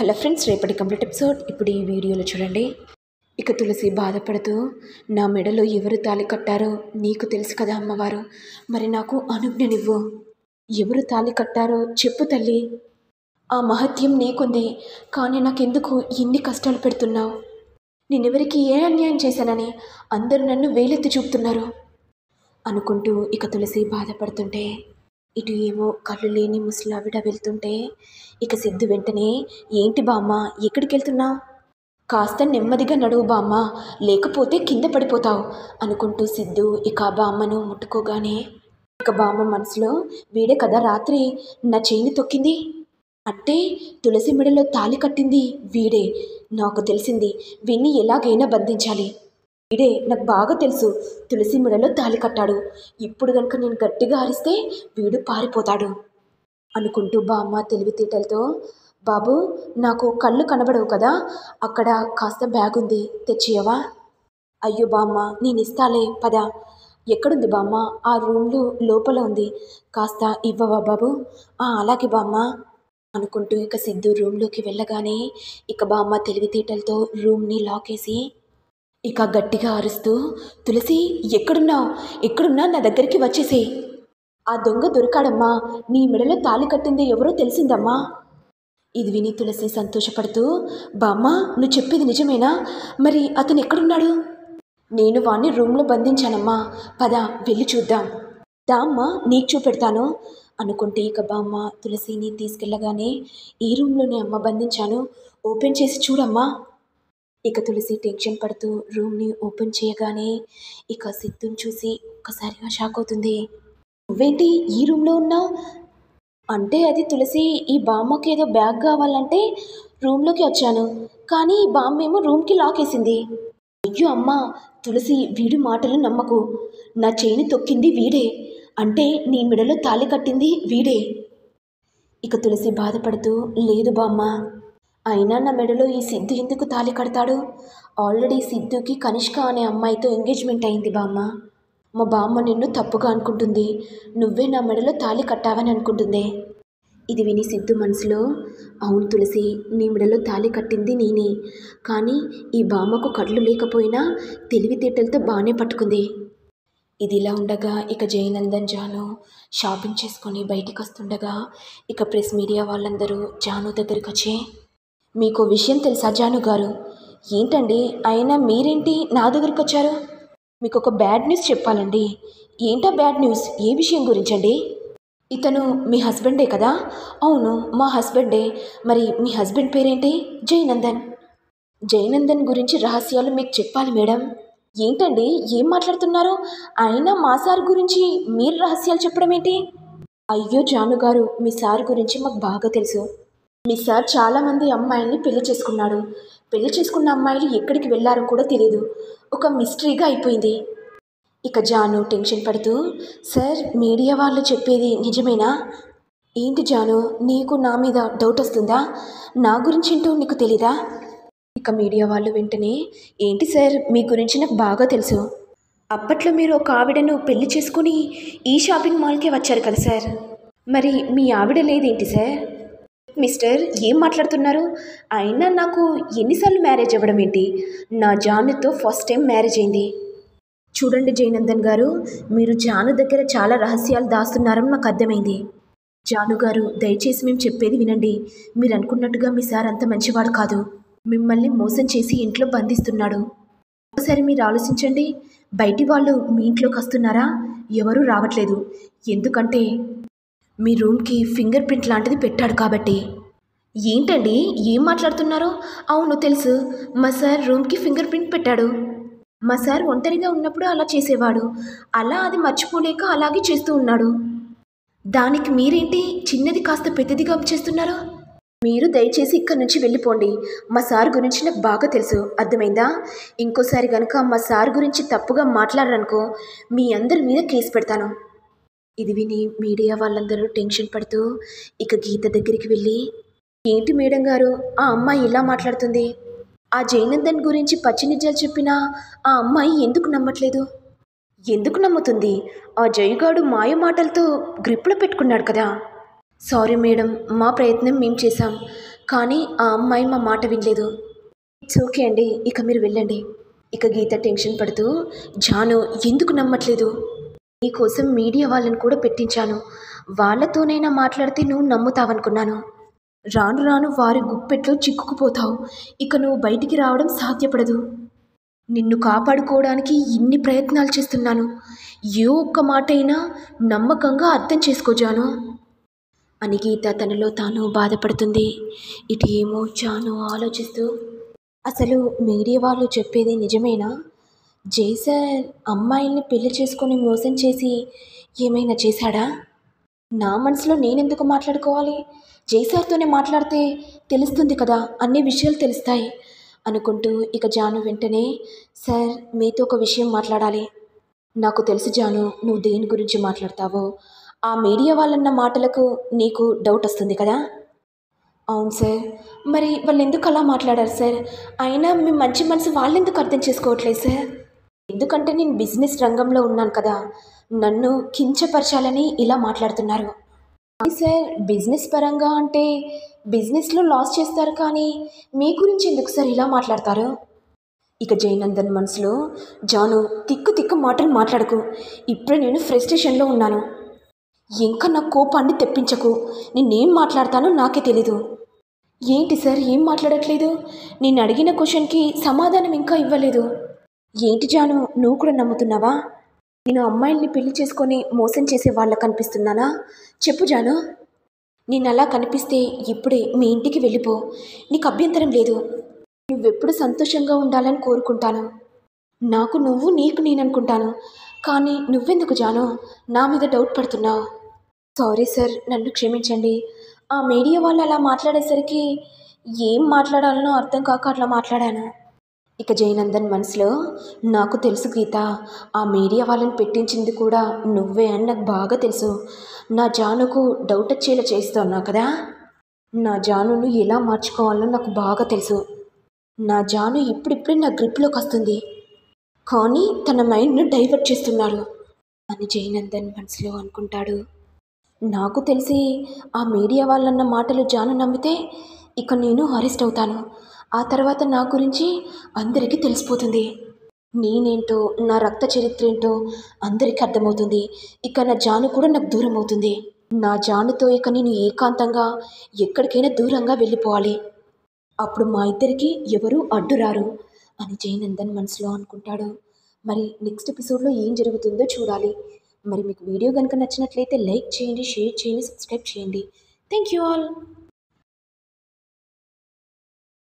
Hello friends, రేపటి complete episode ఇప్పుడు ఈ వీడియోలో చూడండి. ఇక తులసి బాధపడుతూ, నా మెడలో ఎవరు తాళి కట్టారో నీకు తెలుసు కదా అమ్మవారు, మరి నాకు అనుజ్ఞనివ్వు. ఎవరు తాళి కట్టారో చెప్పు తల్లి. ఆ మహత్యం నీకుంది, కానీ నాకెందుకు ఇన్ని కష్టాలు పెడుతున్నావు? నేనెవరికి ఏ అన్యాయం చేశానని అందరూ నన్ను వేలెత్తి చూపుతున్నారు అనుకుంటూ ఇక తులసి బాధపడుతుంటే, ఇటు ఏమో కళ్ళు లేని ముసలావిడ వెళ్తుంటే ఇక సిద్ధు వెంటనే, ఏంటి బామ్మ, ఎక్కడికి వెళ్తున్నావు? కాస్త నెమ్మదిగా నడువు బామ్మ, లేకపోతే కింద పడిపోతావు అనుకుంటూ సిద్ధు ఇక బామ్మను ముట్టుకోగానే ఇక బామ్మ మనసులో, వీడే కదా రాత్రి నా చేయిని తొక్కింది, అంటే తులసి మెడలో తాళి కట్టింది వీడే. నాకు తెలిసింది, వీణ్ణి ఎలాగైనా బంధించాలి. వీడే, నాకు బాగా తెలుసు, తులసి మెడలో తాళి కట్టాడు. ఇప్పుడు కనుక నేను గట్టిగా అరిస్తే వీడు పారిపోతాడు అనుకుంటూ బామ్మ తెలివితేటలతో, బాబు నాకు కళ్ళు కనబడవు కదా, అక్కడ కాస్త బ్యాగ్ ఉంది, తెచ్చియవా? అయ్యో బామ్మ, నేను ఇస్తాలే, పద. ఎక్కడుంది బామ్మ? ఆ రూమ్లో లోపల ఉంది, కాస్త ఇవ్వవా బాబు? అలాగే బామ్మ అనుకుంటూ ఇక సిద్ధు రూమ్లోకి వెళ్ళగానే ఇక బామ్మ తెలివితేటలతో రూమ్ని లాక్ వేసి ఇక గట్టిగా అరుస్తూ, తులసి ఎక్కడున్నావు? ఎక్కడున్నా నా దగ్గరికి వచ్చేసే. ఆ దొంగ దొరికాడమ్మా, నీ మెడలో తాళి కట్టింది ఎవరో తెలిసిందమ్మా. ఇది విని తులసి సంతోషపడుతూ, బామ్మ నువ్వు చెప్పేది నిజమేనా? మరి అతను ఎక్కడున్నాడు? నేను వాణ్ణి రూమ్లో బంధించానమ్మా, పద వెళ్ళి చూద్దాం. దామ్మ నీకు చూపెడతాను అనుకుంటే ఇక బామ్మ తులసిని తీసుకెళ్ళగానే, ఈ రూమ్లోనే అమ్మ బంధించాను, ఓపెన్ చేసి చూడమ్మా. ఇక తులసి టెన్షన్ పడుతూ రూమ్ని ఓపెన్ చేయగానే ఇక సిద్ధుని చూసి ఒక్కసారిగా షాక్ అవుతుంది. నువ్వేంటి ఈ రూమ్లో ఉన్నావు? అంటే అది తులసి, ఈ బామ్మకి ఏదో బ్యాగ్ కావాలంటే రూమ్లోకి వచ్చాను, కానీ ఈ బామ్మ ఏమో రూమ్కి లాక్ వేసింది. అయ్యో అమ్మ, తులసి వీడి మాటలు నమ్మకు, నా చేయిని తొక్కింది వీడే, అంటే నీ మెడలో తాళి కట్టింది వీడే. ఇక తులసి బాధపడుతూ, లేదు బామ్మ, అయినా నా మెడలో ఈ సిద్ధు ఎందుకు తాళి కడతాడు? ఆల్రెడీ సిద్ధుకి కనిష్క అనే అమ్మాయితో ఎంగేజ్మెంట్ అయింది బామ్మ. మా బామ్మ నిన్ను తప్పుగా అనుకుంటుంది, నువ్వే నా మెడలో తాళి కట్టావని అనుకుంటుంది. ఇది విని సిద్ధు మనసులో, అవును తులసి, నీ మెడలో తాళి కట్టింది నేనే, కానీ ఈ బామ్మకు కళ్ళు లేకపోయినా తెలివితేటలతో బాగానే పట్టుకుంది. ఇది ఇలా ఉండగా ఇక జయనందన్ జాను షాపింగ్ చేసుకొని బయటికి వస్తుండగా ఇక ప్రెస్ మీడియా వాళ్ళందరూ జాను దగ్గరికి వచ్చి, మీకు విషయం తెలుసా జాను గారు? ఏంటండి, అయినా మీరేంటి నా దగ్గరికి వచ్చారు? మీకు ఒక బ్యాడ్ న్యూస్ చెప్పాలండి. ఏంటా బ్యాడ్ న్యూస్? ఏ విషయం గురించండి? ఇతను మీ హస్బెండే కదా? అవును, మా హస్బెండే. మరి మీ హస్బెండ్ పేరేంటి? జయనందన్. జయనందన్ గురించి రహస్యాలు మీకు చెప్పాలి మేడం. ఏంటండి, ఏం మాట్లాడుతున్నారు? అయినా మా సార్ గురించి మీరు రహస్యాలు చెప్పడం ఏంటి? అయ్యో జాను గారు, మీ సార్ గురించి మాకు బాగా తెలుసు. మీ సార్ చాలామంది అమ్మాయిల్ని పెళ్లి చేసుకున్నాడు. పెళ్లి చేసుకున్న అమ్మాయిలు ఎక్కడికి వెళ్ళారో కూడా తెలియదు, ఒక మిస్టరీగా అయిపోయింది. ఇక జాను టెన్షన్ పడుతూ, సార్ మీడియా వాళ్ళు చెప్పేది నిజమేనా? ఏంటి జాను, నీకు నా మీద డౌట్ వస్తుందా? నా గురించి ఏంటో నీకు తెలీదా? ఇక మీడియా వాళ్ళు వెంటనే, ఏంటి సార్, మీ గురించి నాకు బాగా తెలుసు. అప్పట్లో మీరు ఒక ఆవిడను పెళ్లి చేసుకుని ఈ షాపింగ్ మాల్కే వచ్చారు కదా సార్, మరి మీ ఆవిడ లేదేంటి సార్? మిస్టర్, ఏం మాట్లాడుతున్నారు? అయినా నాకు ఎన్నిసార్లు మ్యారేజ్ అవ్వడం ఏంటి? నా జానుతో ఫస్ట్ టైం మ్యారేజ్ అయింది. చూడండి జయనందన్ గారు, మీరు జాను దగ్గర చాలా రహస్యాలు దాస్తున్నారని నాకు అర్థమైంది. జాను గారు, దయచేసి మేము చెప్పేది వినండి. మీరు అనుకున్నట్టుగా మీ సార్ అంత మంచివాడు కాదు, మిమ్మల్ని మోసం చేసి ఇంట్లో బంధిస్తున్నాడు. ఒకసారి మీరు ఆలోచించండి, బయటి వాళ్ళు మీ ఇంట్లోకి వస్తున్నారా? ఎవరూ రావట్లేదు, ఎందుకంటే మీ రూమ్కి ఫింగర్ ప్రింట్ లాంటిది పెట్టాడు కాబట్టి. ఏంటండి, ఏం మాట్లాడుతున్నారు? అవును తెలుసు, మా సార్ రూమ్కి ఫింగర్ ప్రింట్ పెట్టాడు. మా సార్ ఒంటరిగా ఉన్నప్పుడు అలా చేసేవాడు, అలా అది మర్చిపోలేక అలాగే చేస్తూ ఉన్నాడు. దానికి మీరేంటి చిన్నది కాస్త పెద్దదిగా చేస్తున్నారు? మీరు దయచేసి ఇక్కడి నుంచి వెళ్ళిపోండి. మా సార్ గురించి నాకు బాగా తెలుసు, అర్థమైందా? ఇంకోసారి కనుక మా సార్ గురించి తప్పుగా మాట్లాడారనుకో, మీ అందరి మీద కేసు పెడతాను. ఇది విని మీడియా వాళ్ళందరూ టెన్షన్ పడుతూ ఇక గీత దగ్గరికి వెళ్ళి, ఏంటి మేడం గారు, ఆ అమ్మాయి ఇలా మాట్లాడుతుంది? ఆ జయనందన్ గురించి పచ్చి నిజాలు చెప్పినా ఆ అమ్మాయి ఎందుకు నమ్మట్లేదు? ఎందుకు నమ్ముతుంది? ఆ జయగాడు మాయ మాటలతో గ్రిప్లో పెట్టుకున్నాడు కదా. సారీ మేడం, మా ప్రయత్నం మేము చేశాం, కానీ ఆ అమ్మాయి మా మాట వినలేదు. ఇట్స్ ఓకే అండి, ఇక మీరు వెళ్ళండి. ఇక గీత టెన్షన్ పడుతూ, జాను ఎందుకు నమ్మట్లేదు? నీకోసం మీడియా వాళ్ళని కూడా పెట్టించాను. వాళ్ళతోనైనా మాట్లాడితే నువ్వు నమ్ముతావనుకున్నాను. రాను రాను వారి గుప్పెట్లో చిక్కుకుపోతావు. ఇక నువ్వు బయటికి రావడం సాధ్యపడదు. నిన్ను కాపాడుకోవడానికి ఇన్ని ప్రయత్నాలు చేస్తున్నాను. ఏ ఒక్క మాటైనా నమ్మకంగా అర్థం చేసుకో జాను అని గీత తనలో తాను బాధపడుతుంది. ఇటు ఏమో జాను ఆలోచిస్తూ, అసలు మీడియా వాళ్ళు చెప్పేది నిజమేనా? జై సార్ అమ్మాయిల్ని పెళ్లి చేసుకొని మోసం చేసి ఏమైనా చేశాడా? నా మనసులో నేనెందుకు మాట్లాడుకోవాలి? జై సార్తోనే మాట్లాడితే తెలుస్తుంది కదా, అన్ని విషయాలు తెలుస్తాయి అనుకుంటూ ఇక జాను వెంటనే, సార్ మీతో ఒక విషయం మాట్లాడాలి. నాకు తెలుసు జాను, నువ్వు దేని గురించి మాట్లాడతావో. ఆ మీడియా వాళ్ళన్న మాటలకు నీకు డౌట్ వస్తుంది కదా? అవును సార్. మరి వాళ్ళు ఎందుకు అలా మాట్లాడారు సార్? అయినా మీ మంచి మనసు వాళ్ళెందుకు అర్థం చేసుకోవట్లేదు సార్? ఎందుకంటే నేను బిజినెస్ రంగంలో ఉన్నాను కదా, నన్ను కించపరచాలని ఇలా మాట్లాడుతున్నారు. అది సార్ బిజినెస్ పరంగా అంటే బిజినెస్లో లాస్ చేస్తారు, కానీ మీ గురించి ఎందుకు సార్ ఇలా మాట్లాడతారు? ఇక జయనందన్ మనసులో, జాను తిక్కు తిక్కు మాటలు మాట్లాడకు. ఇప్పుడే నేను ఫ్రస్ట్రేషన్లో ఉన్నాను. ఇంకా నా కోపాన్ని తెప్పించకు. నేనేం మాట్లాడతానో నాకే తెలీదు. ఏంటి సార్ ఏం మాట్లాడట్లేదు? నేను అడిగిన క్వశ్చన్కి సమాధానం ఇంకా ఇవ్వలేదు. ఏంటి జాను, నువ్వు కూడా నమ్ముతున్నావా? నేను అమ్మాయిల్ని పెళ్లి చేసుకొని మోసం చేసే వాళ్ళ కనిపిస్తున్నానా? చెప్పు జాను. నేను అలా కనిపిస్తే ఇప్పుడే మీ ఇంటికి వెళ్ళిపో. నీకు అభ్యంతరం లేదు. నువ్వెప్పుడు సంతోషంగా ఉండాలని కోరుకుంటాను. నాకు నువ్వు, నీకు నేను అనుకుంటాను. కానీ నువ్వెందుకు జాను నా మీద డౌట్ పడుతున్నావు? సారీ సార్, నన్ను క్షమించండి. ఆ మీడియా వాళ్ళు అలా మాట్లాడేసరికి ఏం మాట్లాడాలనో అర్థం కాక అట్లా మాట్లాడాను. ఇక జయనందన్ మనసులో, నాకు తెలుసు గీత, ఆ మీడియా వాళ్ళని పెట్టించింది కూడా నువ్వే అని నాకు బాగా తెలుసు. నా జానుకు డౌట్ వచ్చేలా చేస్తున్నావు కదా. నా జానును ఎలా మార్చుకోవాలో నాకు బాగా తెలుసు. నా జాను ఇప్పుడిప్పుడే నా గ్రిప్లోకి వస్తుంది, కానీ తన మైండ్ను డైవర్ట్ చేస్తున్నారు అని జయనందన్ మనసులో అనుకుంటాడు. నాకు తెలిసి ఆ మీడియా వాళ్ళన్న మాటలు జాను నమ్మితే ఇక నేను అరెస్ట్ అవుతాను. ఆ తర్వాత నా గురించి అందరికీ తెలిసిపోతుంది. నేనేంటో, నా రక్త చరిత్ర ఏంటో అందరికీ అర్థమవుతుంది. ఇక నా జాను కూడా నాకు దూరం అవుతుంది. నా జానుతో ఇక నేను ఏకాంతంగా ఎక్కడికైనా దూరంగా వెళ్ళిపోవాలి. అప్పుడు మా ఇద్దరికి ఎవరూ అడ్డురారు అని జయనందన్ మనసులో అనుకుంటాడు. మరి నెక్స్ట్ ఎపిసోడ్లో ఏం జరుగుతుందో చూడాలి. మరి మీకు వీడియో కనుక నచ్చినట్లయితే లైక్ చేయండి, షేర్ చేయండి, సబ్స్క్రైబ్ చేయండి. Thank you all.